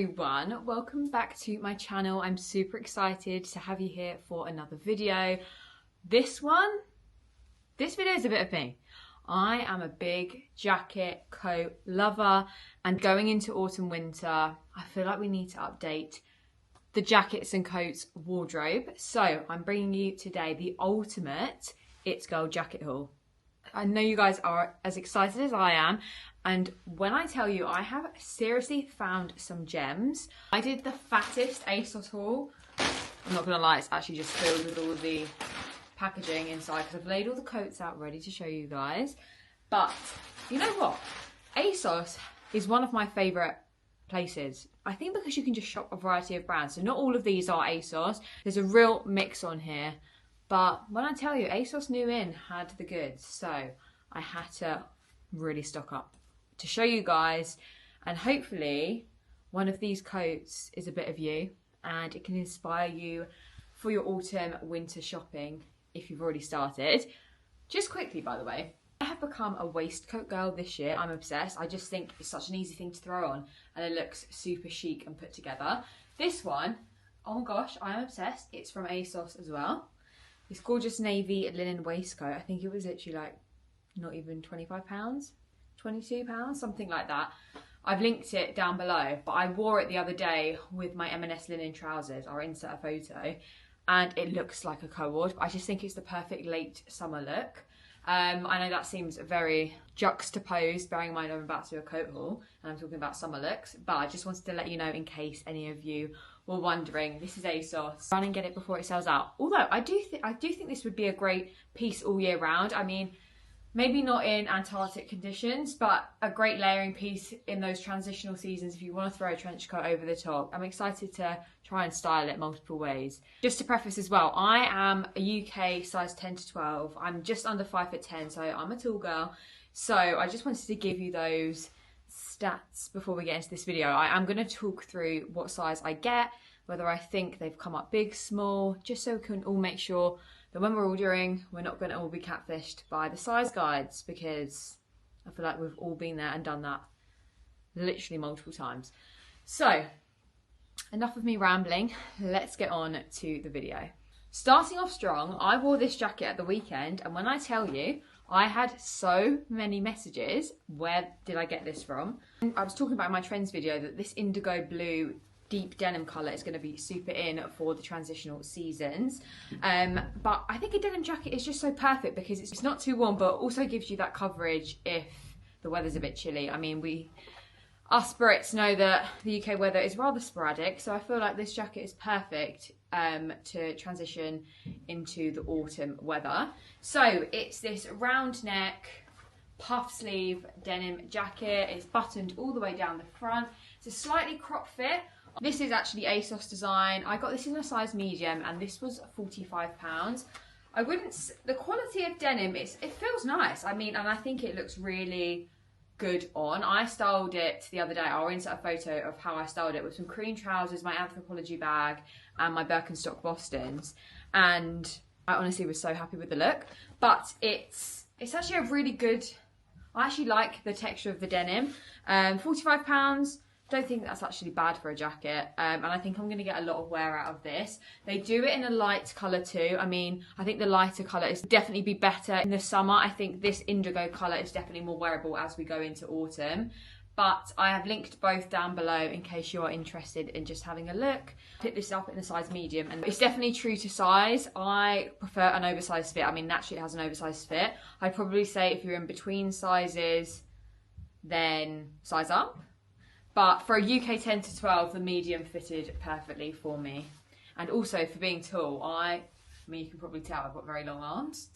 everyone, welcome back to my channel. I'm super excited to have you here for another video. This video is a bit of me. I am a big jacket coat lover, and going into autumn winter I feel like we need to update the jackets and coats wardrobe. So I'm bringing you today the ultimate It's Girl jacket haul. I know you guys are as excited as I am, and when I tell you I have seriously found some gems. I did the fattest Asos haul. I'm not gonna lie, it's actually just filled with all of the packaging inside because I've laid all the coats out ready to show you guys. But you know what? Asos is one of my favourite places. I think because you can just shop a variety of brands. So not all of these are Asos. There's a real mix on here. But when I tell you, Asos New In had the goods, so I had to really stock up to show you guys, and hopefully one of these coats is a bit of you and it can inspire you for your autumn winter shopping if you've already started. Just quickly, by the way, I have become a waistcoat girl this year. I'm obsessed. I just think it's such an easy thing to throw on and it looks super chic and put together. This one, oh my gosh, I am obsessed. It's from Asos as well. This gorgeous navy linen waistcoat. I think it was literally like not even £25, £22, something like that. I've linked it down below, but I wore it the other day with my M&S linen trousers. I'll insert a photo, and it looks like a co-ord. I just think it's the perfect late summer look. I know that seems very juxtaposed, bearing in mind I'm about to do a coat haul and I'm talking about summer looks, but I just wanted to let you know in case any of you were wondering. This is Asos. Run and get it before it sells out. Although I do think this would be a great piece all year round. I mean, maybe not in Antarctic conditions, but a great layering piece in those transitional seasons if you want to throw a trench coat over the top. I'm excited to try and style it multiple ways. Just to preface as well, I am a UK size 10 to 12. I'm just under 5'10", so I'm a tall girl. So I just wanted to give you those stats before we get into this video. I am going to talk through what size I get, whether I think they've come up big, small, just so we can all make sure that when we're ordering, we're not going to all be catfished by the size guides, because I feel like we've all been there and done that literally multiple times. So, enough of me rambling, let's get on to the video. Starting off strong, I wore this jacket at the weekend, and when I tell you, I had so many messages. Where did I get this from? I was talking about in my trends video that this indigo blue deep denim colour is going to be super in for the transitional seasons, but I think a denim jacket is just so perfect because it's not too warm but also gives you that coverage if the weather's a bit chilly. I mean, us Brits know that the UK weather is rather sporadic, so I feel like this jacket is perfect to transition into the autumn weather. So it's this round neck puff sleeve denim jacket. It's buttoned all the way down the front. It's a slightly crop fit. This is actually Asos design. I got this in a size medium and this was £45. The quality of denim, it feels nice. I mean, and I think it looks really good on. I styled it the other day. I'll insert a photo of how I styled it with some cream trousers, my Anthropology bag and my Birkenstock Bostons. And I honestly was so happy with the look. But it's actually a really good, I actually like the texture of the denim. £45. Don't think that's actually bad for a jacket, and I think I'm going to get a lot of wear out of this. They do it in a light colour too. I mean, I think the lighter colour is definitely be better in the summer. I think this indigo colour is definitely more wearable as we go into autumn. But I have linked both down below in case you are interested in just having a look. I picked this up in a size medium and it's definitely true to size. I prefer an oversized fit. I mean, naturally it has an oversized fit. I'd probably say if you're in between sizes, then size up. But for a UK 10 to 12, the medium fitted perfectly for me. And also for being tall, I mean, you can probably tell I've got very long arms.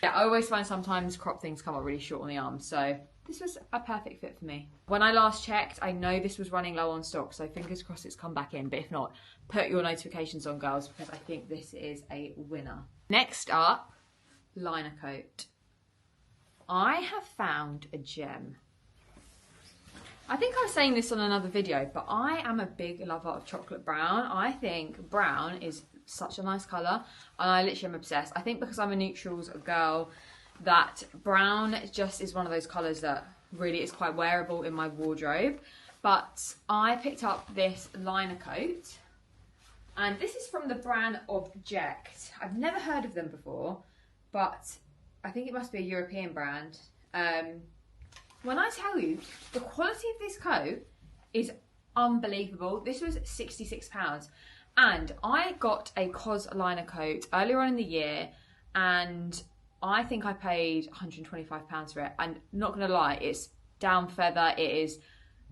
Yeah, I always find sometimes crop things come up really short on the arms. So this was a perfect fit for me. When I last checked, I know this was running low on stock. So fingers crossed it's come back in. But if not, put your notifications on, girls, because I think this is a winner. Next up, liner coat. I have found a gem. I think I was saying this on another video, but I am a big lover of chocolate brown. I think brown is such a nice colour, and I literally am obsessed. I think because I'm a neutrals girl, that brown just is one of those colours that really is quite wearable in my wardrobe. but I picked up this liner coat, and this is from the brand Object. I've never heard of them before, but I think it must be a European brand. When I tell you, the quality of this coat is unbelievable. This was £66, and I got a COS liner coat earlier on in the year, and I think I paid £125 for it. And not gonna lie, it's down feather. It is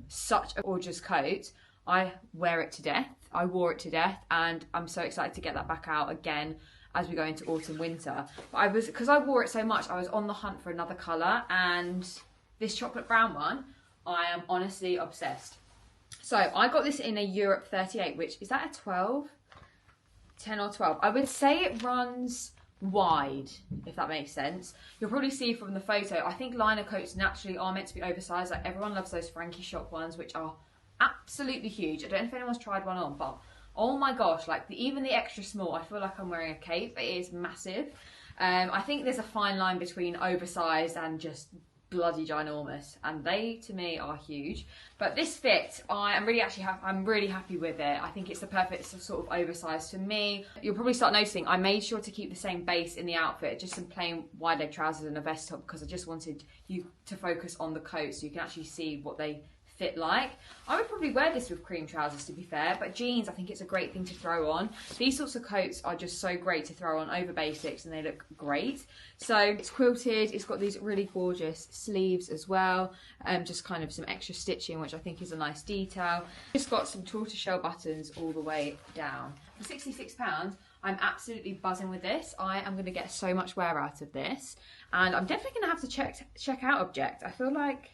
such a gorgeous coat. I wear it to death. I wore it to death, and I'm so excited to get that back out again as we go into autumn winter. But because I wore it so much, I was on the hunt for another colour, and this chocolate brown one, I am honestly obsessed. So I got this in a Europe 38, which is that a 12? 10 or 12? I would say it runs wide, if that makes sense. You'll probably see from the photo, I think liner coats naturally are meant to be oversized. Like, everyone loves those Frankie Shop ones, which are absolutely huge. I don't know if anyone's tried one on, but oh my gosh, like even the extra small, I feel like I'm wearing a cape. It is massive. I think there's a fine line between oversized and just bloody ginormous, and they to me are huge. But this fit, I'm really happy with it. I think it's the perfect sort of oversized for me. You'll probably start noticing I made sure to keep the same base in the outfit, just some plain wide leg trousers and a vest top, because I just wanted you to focus on the coat so you can actually see what they fit like. I would probably wear this with cream trousers, to be fair, but jeans, I think it's a great thing to throw on. These sorts of coats are just so great to throw on over basics, and they look great. So it's quilted, it's got these really gorgeous sleeves as well, just kind of some extra stitching, which I think is a nice detail. It's got some tortoiseshell buttons all the way down. For £66, I'm absolutely buzzing with this. I am going to get so much wear out of this, and I'm definitely going to have to check out Object. I feel like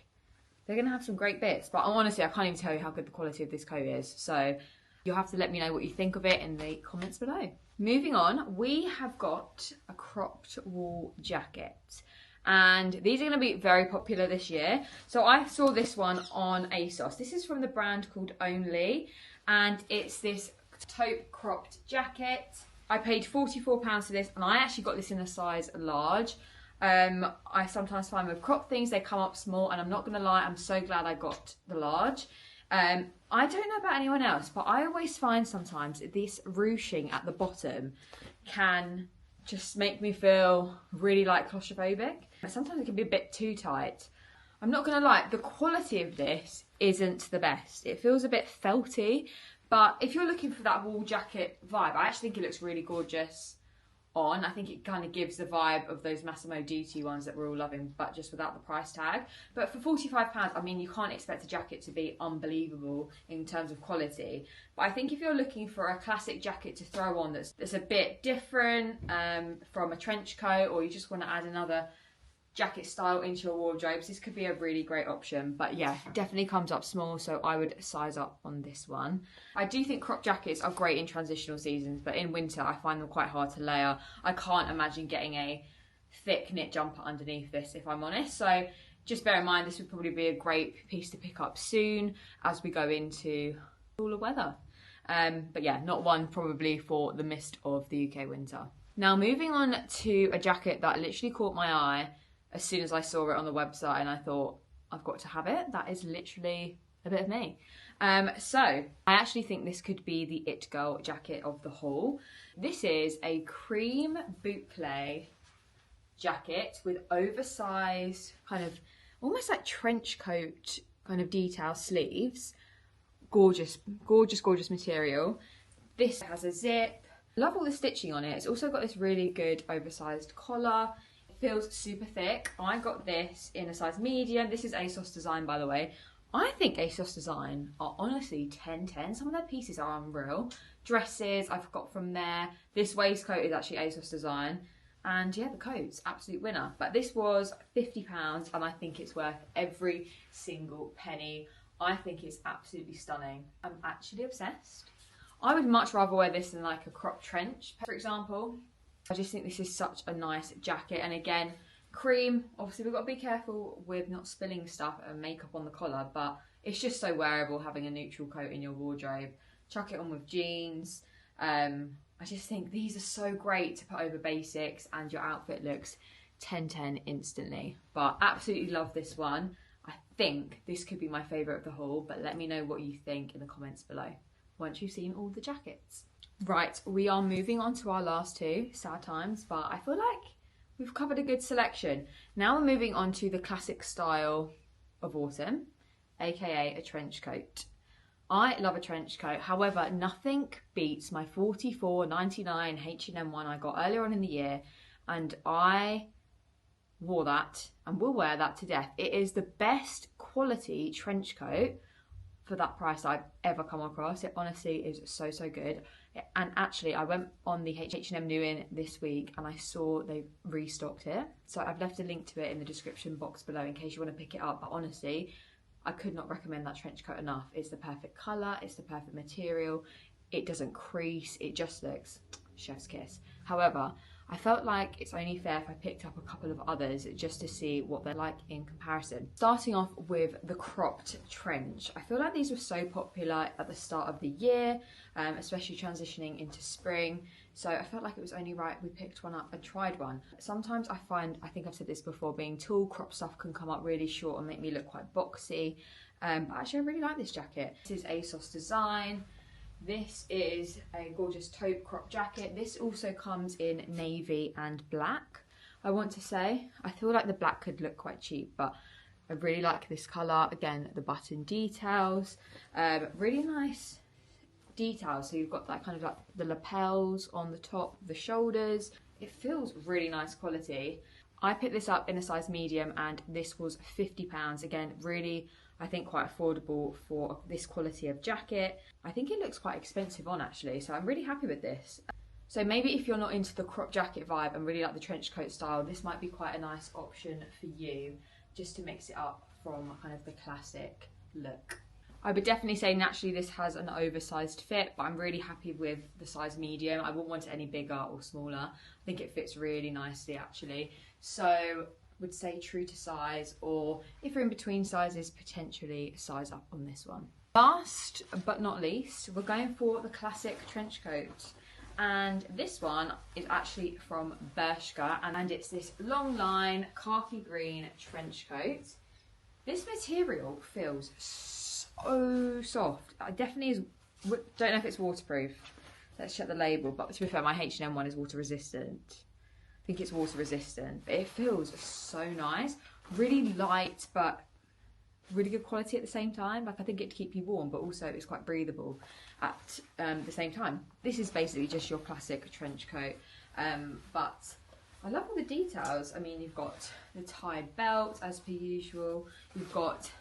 they're going to have some great bits, but honestly, I can't even tell you how good the quality of this coat is. So you'll have to let me know what you think of it in the comments below. Moving on, we have got a cropped wool jacket, and these are going to be very popular this year. So I saw this one on Asos. This is from the brand called Only, and it's this taupe cropped jacket. I paid £44 for this, and I actually got this in a size large. I sometimes find with crop things, they come up small, and I'm not going to lie, I'm so glad I got the large. I don't know about anyone else, but I always find sometimes this ruching at the bottom can just make me feel really like claustrophobic. Sometimes it can be a bit too tight. I'm not going to lie, the quality of this isn't the best. It feels a bit felty, but if you're looking for that wool jacket vibe, I actually think it looks really gorgeous on. I think it kind of gives the vibe of those Massimo Dutti ones that we're all loving, but just without the price tag. But for £45, I mean, you can't expect a jacket to be unbelievable in terms of quality. But I think if you're looking for a classic jacket to throw on that's a bit different from a trench coat, or you just want to add another jacket style into your wardrobes, this could be a really great option. But yeah, definitely comes up small, so I would size up on this one. I do think crop jackets are great in transitional seasons, but in winter I find them quite hard to layer. I can't imagine getting a thick knit jumper underneath this, if I'm honest. So just bear in mind, this would probably be a great piece to pick up soon as we go into cooler weather. But yeah, not one probably for the mist of the UK winter. Now moving on to a jacket that literally caught my eye as soon as I saw it on the website, and I thought, I've got to have it. That is literally a bit of me. So I actually think this could be the it girl jacket of the haul. This is a cream boucle jacket with oversized kind of almost like trench coat kind of detail sleeves. Gorgeous, gorgeous, gorgeous material. This has a zip. Love all the stitching on it. It's also got this really good oversized collar. Feels super thick. I got this in a size medium. This is Asos design, by the way. I think Asos design are honestly 10/10. Some of their pieces are unreal. Dresses I've got from there. This waistcoat is actually Asos design. And yeah, the coat's absolute winner. But this was £50, and I think it's worth every single penny. I think it's absolutely stunning. I'm actually obsessed. I would much rather wear this than like a crop trench, for example. I just think this is such a nice jacket, and again, cream. Obviously we've got to be careful with not spilling stuff and makeup on the collar, but it's just so wearable having a neutral coat in your wardrobe. Chuck it on with jeans. I just think these are so great to put over basics, and your outfit looks 10/10 instantly. But absolutely love this one. I think this could be my favourite of the haul, but let me know what you think in the comments below once you've seen all the jackets. Right, we are moving on to our last two, sad times, but I feel like we've covered a good selection. Now we're moving on to the classic style of autumn, aka a trench coat. I love a trench coat, however, nothing beats my $44.99 H&M one I got earlier on in the year, and I wore that and will wear that to death. It is the best quality trench coat for that price I've ever come across. It honestly is so good. And actually I went on the H&M new in this week and I saw they restocked it, so I've left a link to it in the description box below in case you want to pick it up. But honestly, I could not recommend that trench coat enough. It's the perfect colour, it's the perfect material, it doesn't crease, it just looks chef's kiss. However, I felt like it's only fair if I picked up a couple of others just to see what they're like in comparison. Starting off with the cropped trench. I feel like these were so popular at the start of the year, especially transitioning into spring. So I felt like it was only right we picked one up and tried one. Sometimes I find, I think I've said this before, being tall, crop stuff can come up really short and make me look quite boxy. But actually I really like this jacket. This is Asos design. This is a gorgeous taupe crop jacket. This also comes in navy and black, I want to say. I feel like the black could look quite cheap, but I really like this colour. Again, the button details, really nice details. So you've got that kind of like the lapels on the top of the shoulders. It feels really nice quality. I picked this up in a size medium and this was £50. Again, really, I think quite affordable for this quality of jacket. I think it looks quite expensive on actually, so I'm really happy with this. So maybe if you're not into the crop jacket vibe and really like the trench coat style, this might be quite a nice option for you, just to mix it up from kind of the classic look. I would definitely say naturally this has an oversized fit, but I'm really happy with the size medium. I wouldn't want it any bigger or smaller. I think it fits really nicely actually. So would say true to size, or if you're in between sizes, potentially size up on this one. Last but not least, we're going for the classic trench coat. And this one is actually from Bershka, and it's this long line khaki green trench coat. This material feels so soft. I definitely don't know if it's waterproof. Let's check the label, but to be fair, my H&M one is water resistant. I think it's water resistant, but it feels so nice. Really light, but really good quality at the same time. Like I think it'd keep you warm, but also it's quite breathable at the same time. This is basically just your classic trench coat, but I love all the details. I mean, you've got the tied belt as per usual. You've got,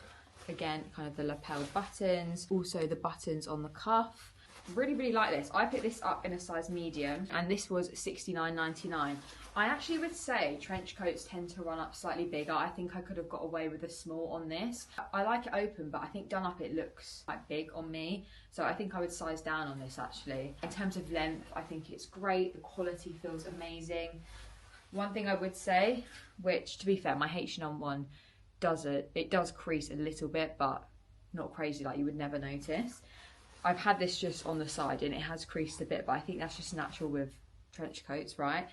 again, kind of the lapel buttons, also the buttons on the cuff. Really like this. I picked this up in a size medium and this was £69.99. I actually would say trench coats tend to run up slightly bigger. I think I could have got away with a small on this. I like it open, but I think done up it looks quite big on me, so I think I would size down on this actually. In terms of length, I think it's great. The quality feels amazing. One thing I would say, which to be fair, my H&M one does crease a little bit, but not crazy, like you would never notice. I've had this just on the side and it has creased a bit, but I think that's just natural with trench coats, right?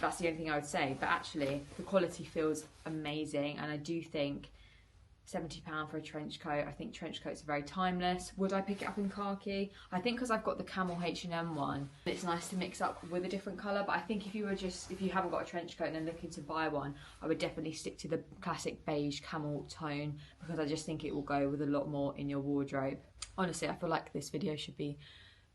That's the only thing I would say. But actually, the quality feels amazing, and I do think £70 for a trench coat. I think trench coats are very timeless. Would I pick it up in khaki? I think because I've got the camel H&M one, it's nice to mix up with a different colour. But I think if you haven't got a trench coat and are looking to buy one, I would definitely stick to the classic beige camel tone, because I just think it will go with a lot more in your wardrobe. Honestly, I feel like this video should be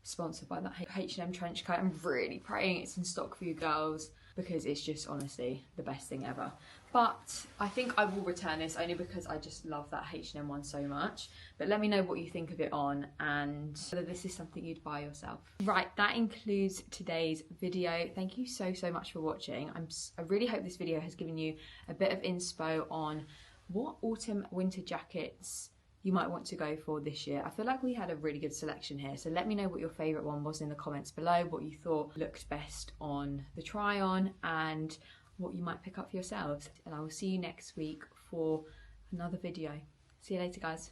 sponsored by that H&M trench coat. I'm really praying it's in stock for you girls, because it's just honestly the best thing ever. But I think I will return this only because I just love that H&M one so much. But let me know what you think of it on and whether this is something you'd buy yourself. Right, that includes today's video. Thank you so much for watching. I really hope this video has given you a bit of inspo on what autumn winter jackets you might want to go for this year. I feel like we had a really good selection here, so let me know what your favourite one was in the comments below, what you thought looked best on the try on, and what you might pick up for yourselves. And I will see you next week for another video. See you later, guys.